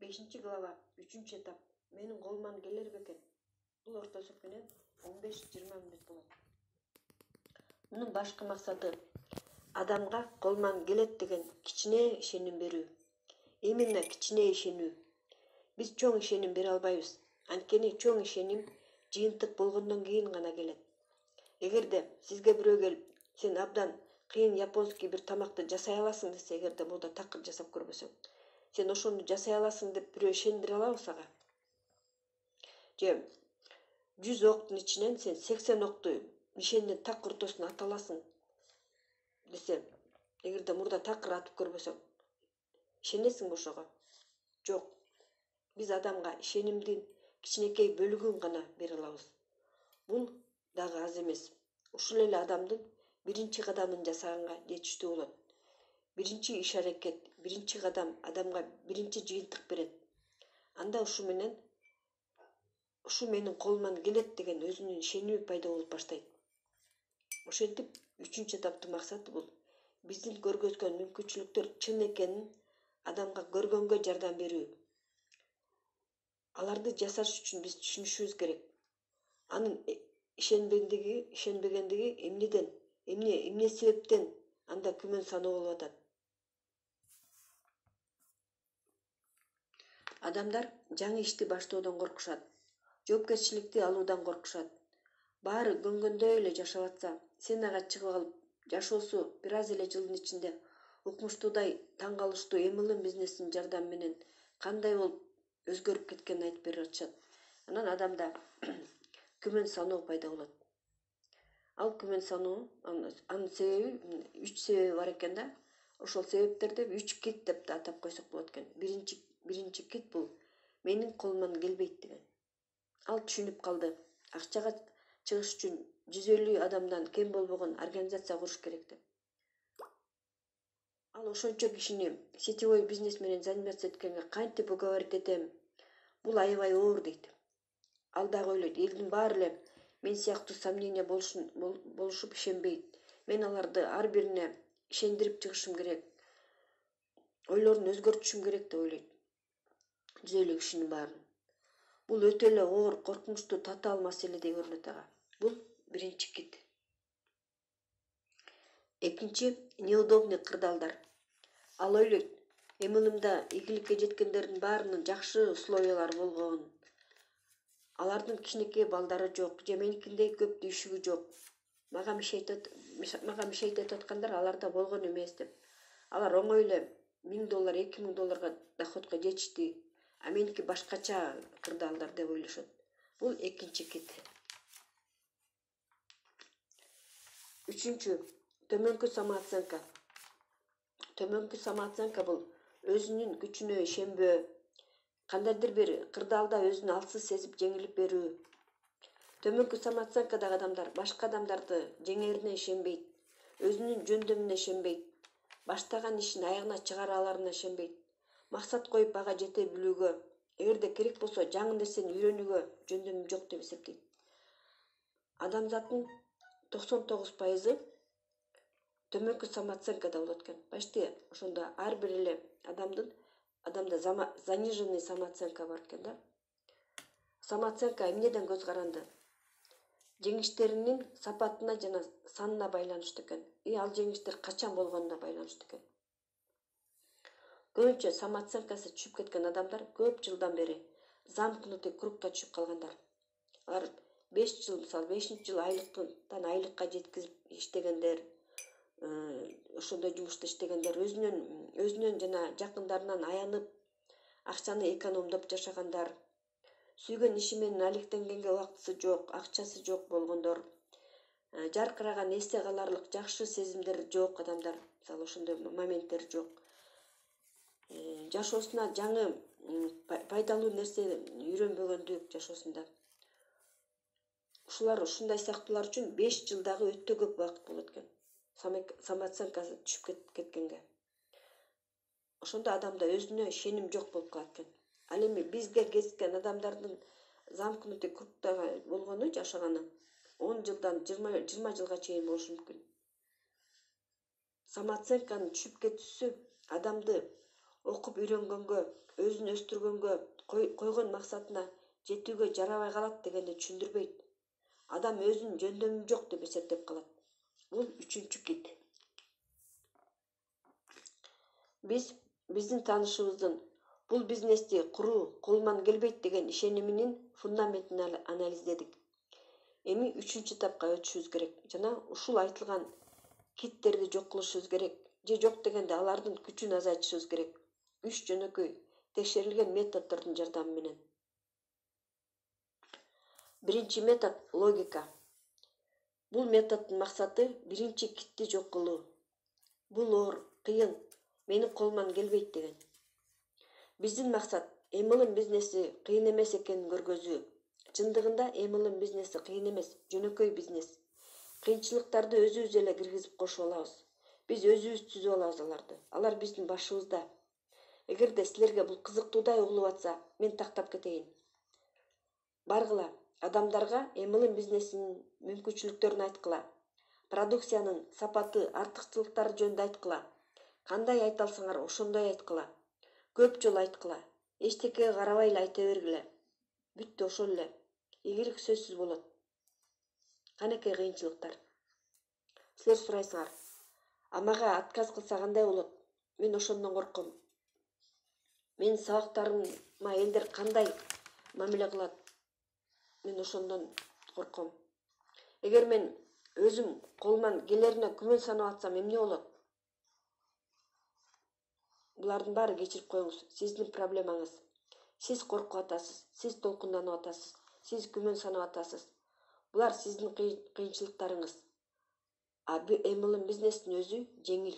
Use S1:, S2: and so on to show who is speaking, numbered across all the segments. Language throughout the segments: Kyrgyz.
S1: 5 глава 3 этап менин колуман келер бекен. Бул орто эсеп менен 15-20 мүнөт болот. Мунун башкы максаты адамга колуман келет деген кичине ишеним берүү. Именно кичине ишенүү. Биз чоң ишеним бере албайбыз. Анткени чоң ишеним жыйынтык болгондон кийин гана келет. Эгерде сизге бирөө келип, сен абдан кыйын японский бир тамакты жасай аласың десе, эгерде буда такыр жасап көрбөсөң, сен ошону жасай аласың деп бирөө ишендире алабы сага? Же 100 октун ичинен сен 80 окту нишендин так ортосуна ата аласың десе, эгерде мурда такыр атып көрбөсөң, ишенесиңби ошого? Жок. Биз адамга ишенимдин кичинекей бөлүгүн гана бере алабыз. Бул дагы аз эмес. Ушул эле адамдын биринчи кадамын жасаганга жетиштүү болот. Биринчи иш аракет, биринчи кадам адамга биринчи жыйынтык берет. Анда ушу менин колуман келет деген өзүнүн ишеними пайда болуп баштайт. Ошентип 3 этаптын максаты бул биздин көргөзгөн мүмкүнчүлүктөр чын экенин адамга көргөнгө жардам берүү. Аларды жасаш үчүн биз түшүнүшүбүз керек. Анын ишенбегендиги эмне себептен анда күмөн саноо болуп атат. Адамдар жаңы ишти баштоодон коркушат. Жоопкерчиликти алуудан коркушат. Баары көнгөндөй эле жашап атса, сен ага чыгып алып, жашоосу бир аз эле жылдын ичинде укмуштуудай таң калыштуу эмилим бизнесин жардамы менен кандай болуп өзгөрүп кеткенин айтып берип атышат. Анан адамда күмөн саноо пайда болот. Ал күмөн саноо, анын себеби 3 себеби бар экен да. Ошол себептерди 3 кит деп да атап койсок болот экен. Биринчи кит бул менин колуман келбейт деген. Ал түшүнүп калды. Акчага чыгыш үчүн 150 адамдан кем болбогон организация куруш керек деп. Ал ошончо кишини сетевой бизнес менен заниматься эткенге кантип уговорить этем? Бул аябай оор дейт. Ал дагы ойлойт, элдин баары эле мен сыяктуу сомнение болушуп ишенбейт. Мен аларды ар бирине ишендирип чыгышым керек. Ойлорун өзгөртүшүм керек деп ойлойт. 150 кишинин баарын. Бул өтө эле оор, коркунучтуу, татаал маселедей көрүнөт ага. Бул биринчи кит. Экинчи неудобный кырдаалдар. Ал ойлойт, эмилимде ийгиликке жеткендердин баарынын жакшы условиялары болгон. Алардын кичинекей балдары жок, же меникиндей көп дүйшүгү жок. Мага мишайтып аткандар аларда болгон эмес деп. Алар оңой эле $1000, $2000 доходко жетишти. А меники башкача кырдаалдар деп ойлошот. Бул экинчи кит. Үчүнчү, төмөнкү самооценка. Төмөнкү самооценка бул өзүнүн күчүнө ишенбөө, кандайдыр бир кырдаалда өзүн алсыз сезип жеңилип берүү. Төмөнкү самооценкадагы адамдар башка адамдарды жеңерине ишенбейт, өзүнүн жөндөмүнө ишенбейт, баштаган ишин аягына чыгара аларына ишенбейт, максат коюп ага жете билүүгө, эгерде керек болсо жаңы нерсени үйрөнүүгө жөндөмү жок деп эсептейт. Адамзаттын 99% төмөнкү самооценкада болот экен. Почти ошондо ар бир эле адамда заниженный самооценка бар экен да. Самооценка эмнеден көз каранды? Жеңиштеринин сапатына жана санына байланыштуу экен. Ал жеңиштер качан болгонуна байланыштуу экен. Көбүнчө самооценкасы түшүп кеткен адамдар көп жылдан бери замкнутый кругка түшүп калгандар. Алар 5 жыл, мисалы 5-жыл айлыктан айлыкка жеткизип иштегендер, ошондой жумушта иштегендер, өзүнөн жана жакындарынан аянып, акчаны экономдоп жашагандар, сүйгөн иши менен алектенгенге убактысы жок, акчасы жок болгондор, жаркыраган эсте каларлык жакшы сезимдер жок адамдар, мисалы ошондой моменттер жок. Жашоосуна жаңы пайдалуу нерсе үйрөнбөгөндүк жашоосунда. Ушундай сыяктуулар үчүн 5 жылдагы өтө көп убакыт болот экен. Самооценкасы түшүп кеткенге. Ошондо адамда өзүнө ишеним жок болуп калат экен. Ал эми бизге кезиккен адамдардын замкнутый кругта болгону, жашаганы 10 жылдан 20 жылга чейин болушу мүмкүн. Самооценканын түшүп кетүүсү адамды окуп үйрөнгөнгө, өзүн өстүргөнгө, койгон максатына жетүүгө жарабай калат дегенди түшүндүрбөйт. Адам өзүнүн жөндөмү жок деп эсептеп калат. Бул үчүнчү кит. Биздин таанышыбыздын бул бизнести куруу колунан келбейт деген ишениминин фундаментин анализдедик. Эми үчүнчү этапка өтүшүбүз керек жана ушул айтылган киттерди жок кылышыбыз керек же жок дегенде алардын күчүн азайтышыбыз керек. 3 жөнөкөй текшерилген методдордун жардамы менен. Биринчи метод — логика. Бул методдун максаты биринчи китти жок кылуу. Бул оор, кыйын, менин колуман келбейт деген. Биздин максат MLM бизнеси кыйын эмес экенин көргөзүү. Чындыгында MLM бизнеси кыйын эмес, жөнөкөй бизнес. Кыйынчылыктарды өзүбүз эле киргизип кошуп алабыз. Биз өзүбүз түзүп алабыз аларды. Алар биздин башыбызда. Эгерде силерге бул кызыктуудай угулуп атса, мен тактап кетейин. Баргыла, адамдарга MLM бизнесинин мүмкүнчүлүктөрүн айткыла. Продукциянын сапаты, артыкчылыктары жөнүндө айткыла. Кандай айта алсаңар, ошондой айткыла. Көп жолу айткыла. Эчтекеге карабай эле айта бергиле. Бүттү, ошол эле. Ийгилик сөзсүз болот. Канекей кыйынчылыктар. Силер сурайсыңар, мага отказ кылса кандай болот? Мен ошондон корком. Менин сабактарыма элдер кандай мамиле кылат? Мен ошондон корком. Эгер мен өзүм колуман келерине күмөн санап атсам, эмне болот? Булардын баары кечирип коюңуз. Сиздин проблемаңыз. Сиз коркуп атасыз, сиз толкунданып атасыз, сиз күмөн санап атасыз. Булар сиздин кыйынчылыктарыңыз. MLM бизнестин өзү жеңил.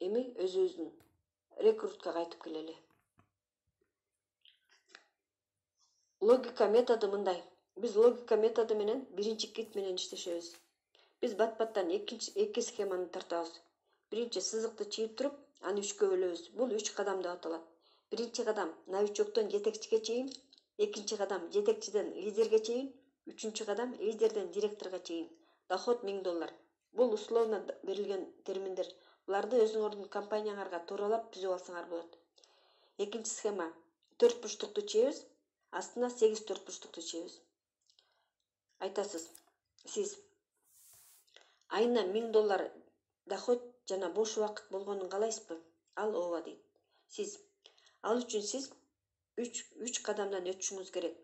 S1: Эми өзүбүздүн рекрутка кайтып келели. Логика методу мындай. Биз логика методу менен биринчи кит менен иштешебиз. Биз бат-баттан эки схеманы тартабыз. Биринчи сызыкты чийип туруп, аны 3кө бөлөбүз. Бул 3 кадам деп аталат. Биринчи кадам новичоктон жетекчиге чейин, экинчи кадам жетекчиден лидерге чейин, үчүнчү кадам лидерден директорго чейин. Доход $1000. Бул условно берилген терминдер. Буларды өзүңөрдүн компанияңарга тууралап түзүп алсаңар болот. Экинчи схема. 4 бурчтукту чийебиз, астына 8 4 бурчтукту чийебиз. Айтасыз, сиз айына $1000 доход жана бош убакыт болгонун каалайсызбы? Ал ооба дейт. Ал үчүн сиз 3 кадамдан өтүшүңүз керек.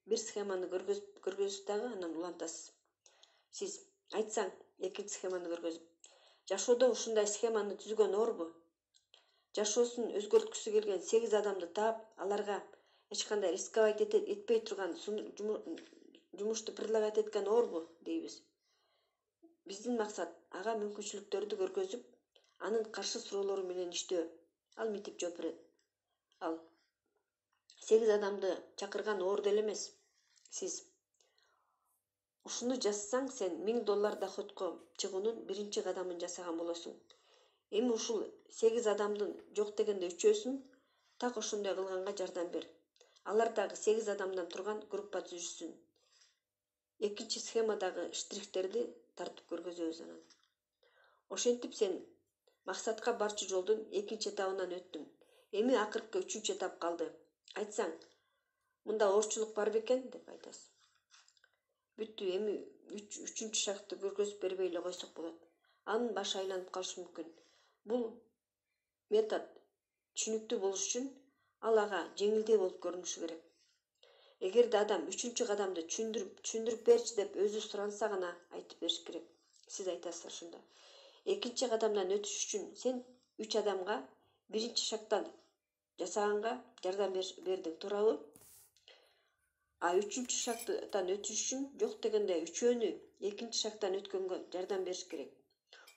S1: Бир схеманы көргөзүп дагы анан улантасыз. Сиз айтсаң, экинчи схеманы көргөзүп. Жашоодо ушундай схеманы түзгөн оорбу? Жашоосун өзгөрткүсү келген 8 адамды таап, аларга эч кандай рисковать этпей турган жумушту предлагать эткен оорбу дейбиз. Биздин максат ага мүмкүнчүлүктөрдү көргөзүп, анын каршы суроолору менен иштөө. Ал мынтип жооп берет. Ал 8 адамды чакырган оор деле эмес. Сиз ушуну жазсаң, сен $1000 доходко чыгуунун биринчи кадамын жасаган болосуң. Эми ушул 8 адамдын жок дегенде үчөөсүн так ошондой кылганга жардам бер. Алар дагы 8 адамдан турган группа түзүшсүн. Экинчи схемадагы штрихтерди тартып көргөзөбүз анан. Ошентип сен максатка барчу жолдун экинчи этабынан өттүң. Эми акыркы үчүнчү этап калды. Айтсаң, мында оорчулук бар бекен деп айтасыз. Бүттү, эми үчүнчү шартты көргөзүп бербей эле койсок болот. Анын башы айланып калышы мүмкүн. Бул метод түшүнүктүү болуш үчүн ал ага жеңилдей болуп көрүнүшү керек. Эгерде адам үчүнчү кадамды түшүндүрүп берчи деп өзү суранса гана айтып бериш керек. Сиз айтасыз ошондо. Экинчи кадамдан өтүш үчүн сен 3 адамга биринчи шарттан жасаганга жардам бердиң, туурабы? Үчүнчү шарттан өтүш үчүн жок дегенде үчөөнү экинчи шарттан өткөнгө жардам бериш керек.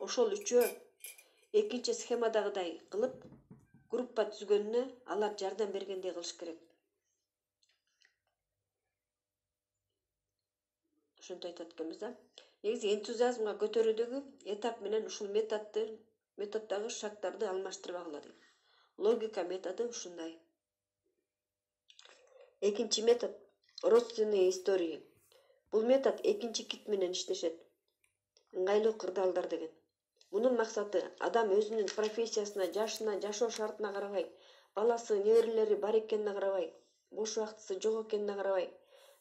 S1: Ошол үчөө экинчи схемадагыдай кылып, группа түзгөнүнө алар жардам бергендей кылыш керек. Ошентип айтат экенбиз да. Негизи энтузиазмга көтөрүүдөгү этап менен ушул методдогу шарттарды алмаштырбагыла дейт. Логика методу ушундай. Экинчи метод — родственные истории. Бул метод экинчи кит менен иштешет. Ыңгайлуу кырдаалдар деген. Мунун максаты адам өзүнүн профессиясына, жашына, жашоо шартына карабай, баласы, неберелери бар экенине карабай, бош убактысы жок экенине карабай,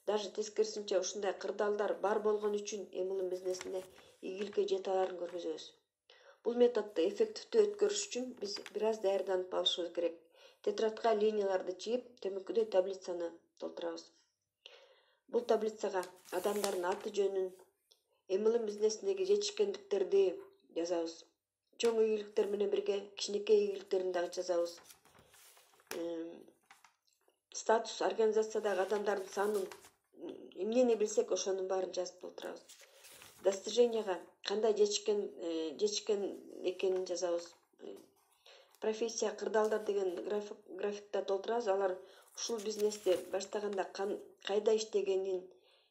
S1: даже тескерисинче ушундай кырдаалдар бар болгон үчүн MLM бизнесинде ийгиликке жете аларын көргөзөбүз. Бул методду эффективдүү өткөрүш үчүн биз бир аз даярданып алышыбыз керек. Тетрадка линияларды чийип, төмөнкүдөй таблицаны толтурабыз. Бул таблицага адамдардын аты жөнүн, MLM бизнесиндеги жетишкендиктерди жазабыз. Чоң ийгиликтер менен бирге кичинекей ийгиликтерин дагы жазабыз. Статус организациядагы адамдардын санын, эмнени билсек ошонун баарын жазып отурабыз. Достиженияга кандай жетишкен экенин жазабыз. Профессия кырдаалдар деген графикта толтурабыз. Алар ушул бизнести баштаганда кайда иштегенин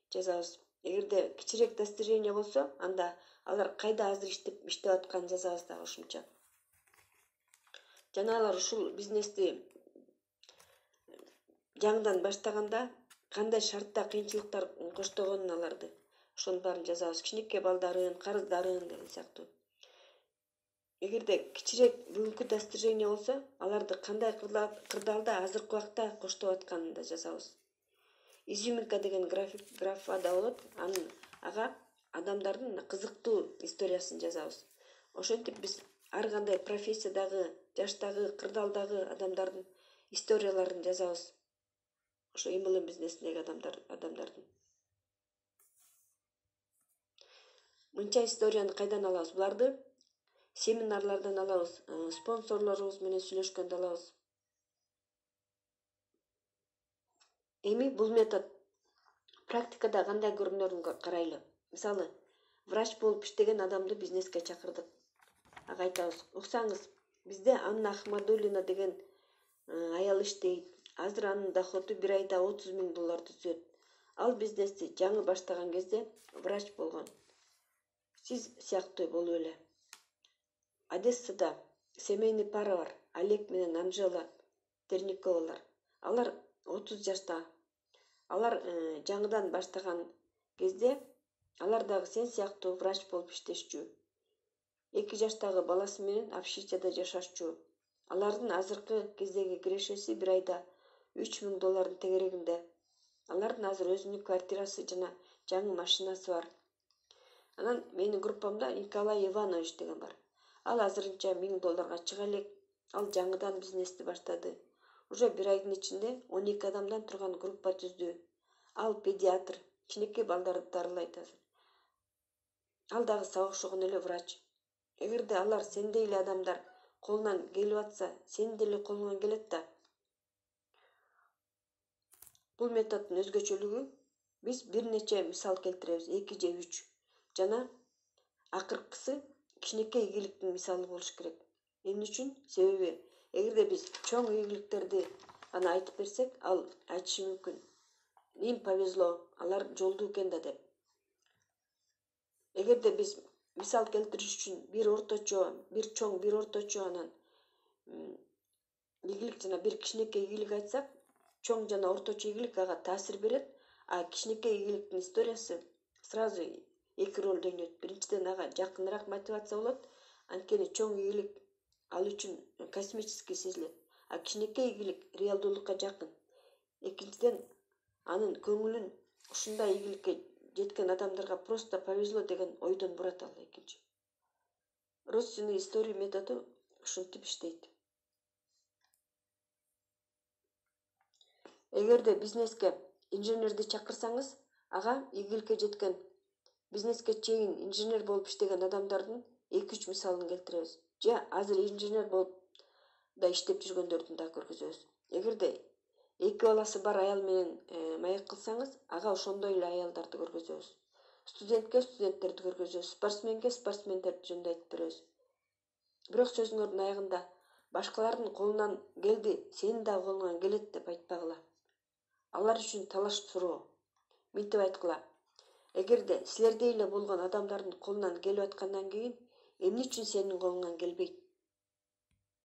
S1: жазабыз. Эгерде кичирээк достижение болсо, анда алар кайда азыр иштеп атканын жазабыз дагы ошончо. Жана алар ушул бизнести жаңыдан баштаганда кандай шартта кыйынчылыктар коштогонун аларды, ошонун баарын жазабыз. Кичинекей балдарын, карыздарын деген сыяктуу. Эгерде кичирээк бүгүнкү достижение болсо, аларды кандай кырдаалда азыркы убакта коштоп атканын да жазабыз. Изюминка деген графа да болот. Ага адамдардын кызыктуу историясын жазабыз. Ошентип биз ар кандай профессиядагы, жаштагы, кырдаалдагы адамдардын историяларын жазабыз. Ошо MLM бизнесиндеги адамдардын. Мынча историяны кайдан алабыз? Буларды семинарлардан алабыз, спонсорлорубуз менен сүйлөшкөндө алабыз. Эми бул метод практикада кандай көрүнөрүн карайлы. Мисалы, врач болуп иштеген адамды бизнеске чакырдык. Ага айтабыз: "Уксаңыз, бизде Анна Ахмадуллина деген аял иштейт. Азыр анын доходу бир айда $30,000 түзөт. Ал бизнести жаңы баштаган кезде врач болгон. Сиз сыяктуу болуп эле. Одессада семейный пара бар. Олег менен Анжела Терниковалар. Алар 30 жашта. Алар жаңыдан баштаган кезде алар дагы сен сыяктуу врач болуп иштешчү. 2 жаштагы баласы менен общежитияда жашашчу. Алардын азыркы кездеги кирешеси бир айда $3,000 тегерегинде. Алардын азыр өзүнүн квартирасы жана жаңы машинасы бар. Анан менин группамда Николай Иванович деген бар. Ал азырынча $1,000 чыга элек. Ал жаңыдан бизнести баштады. Уже бир айдын ичинде 12 адамдан турган группа түздү. Ал педиатр, кичинекей балдарды дарылайт азыр. Ал дагы сабак окугон эле врач. Эгерде алар сендей эле адамдар колунан келип атса, сенин деле колуңан келет да. Бул методдун өзгөчөлүгү биз бир нече мисал келтиребиз, 2 же 3. Жана акыркысы кичинекей ийгиликтин мисалы болуш керек. Эмне үчүн? Себеби эгерде биз чоң ийгиликтерди гана айтып берсек, ал айтышы мүмкүн: "Им повезло, алар жолдуу экен да" деп. Эгерде биз мисал келтириш үчүн бир чоң, бир орточо анан ийгилик жана бир кичинекей ийгилик айтсак, чоң жана орточо ийгилик ага таасир берет, а кичинекей ийгиликтин историясы сразу эки ролдо ойнойт. Биринчиден ага жакыныраак мотивация болот, анткени чоң ийгилик ал үчүн космический сезилет, а кичинекей ийгилик реалдуулукка жакын. Экинчиден анын көңүлүн ушундай ийгиликке жеткен адамдарга просто повезло деген ойдон бурат ал экинчи. Родственный история методу ушинтип иштейт. Эгерде бизнеске инженерди чакырсаңыз, ага ийгиликке жеткен, бизнеске чейин инженер болуп иштеген адамдардын 2-3 мисалын келтиребиз. Же азыр инженер болуп да иштеп жүргөндөрдүн да көргөзөбүз. Эгерде 2 баласы бар аял менен маек кылсаңыз, ага ошондой эле аялдарды көргөзөбүз. Студенттерди көргөзөбүз, спортсмендерди жөнүндө айтып беребиз. Бирок сөзүңөрдүн аягында башкалардын колунан келди, сенин да колуңан келет деп айтпагыла. Алар үчүн талаш суроо. Мынтип айткыла: эгерде силердей эле болгон адамдардын колунан келип аткандан кийин, эмне үчүн сенин колуңан келбейт?